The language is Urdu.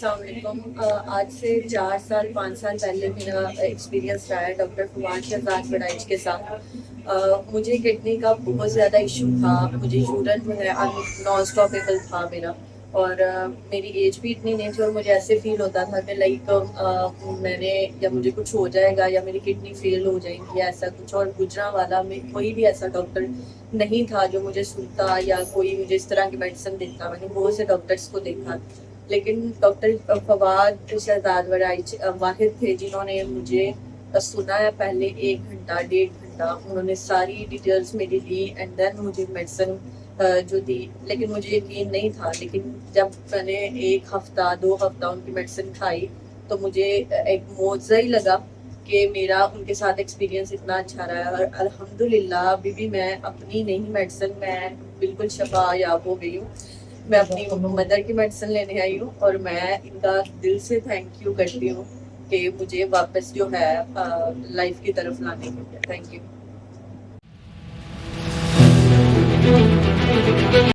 السلام علیکم۔ آج سے 4 سال 5 سال پہلے میرا ایکسپیرینس رہا ہے ڈاکٹر فواد شہزاد بڑائچ کے ساتھ۔ مجھے کڈنی کا بہت زیادہ ایشو تھا، مجھے یورین جو ہے نان اسٹاپیبل تھا میرا، اور میری ایج بھی اتنی نہیں تھی، اور مجھے ایسے فیل ہوتا تھا کہ لائک میں نے یا مجھے کچھ ہو جائے گا یا میری کڈنی فیل ہو جائیں گی یا ایسا کچھ، اور گجرانوالہ میں کوئی بھی ایسا ڈاکٹر نہیں تھا جو مجھے سنتا یا کوئی مجھے اس طرح کی میڈیسن دیتا۔ میں نے بہت سے ڈاکٹرس کو دیکھا، لیکن ڈاکٹر فواد شہزاد بڑائچ واحد تھے جنہوں نے مجھے سنا ہے پہلے 1 گھنٹہ 1.5 گھنٹہ، انہوں نے ساری ڈیٹیلس میری دی اینڈ دین مجھے میڈیسن جو دی، لیکن مجھے یقین نہیں تھا۔ لیکن جب میں نے 1 ہفتہ 2 ہفتہ ان کی میڈیسن کھائی تو مجھے ایک معجزہ ہی لگا کہ میرا ان کے ساتھ ایکسپیرینس اتنا اچھا رہا ہے، اور الحمدللہ ابھی بھی میں اپنی نہیں میڈیسن میں بالکل شفا یاب ہو گئی ہوں۔ میں اپنی مدر کی میڈیسن لینے آئی ہوں، اور میں ان کا دل سے تھینک یو کرتی ہوں کہ مجھے واپس جو ہے لائف کی طرف لانے کے لیے۔ Thank you.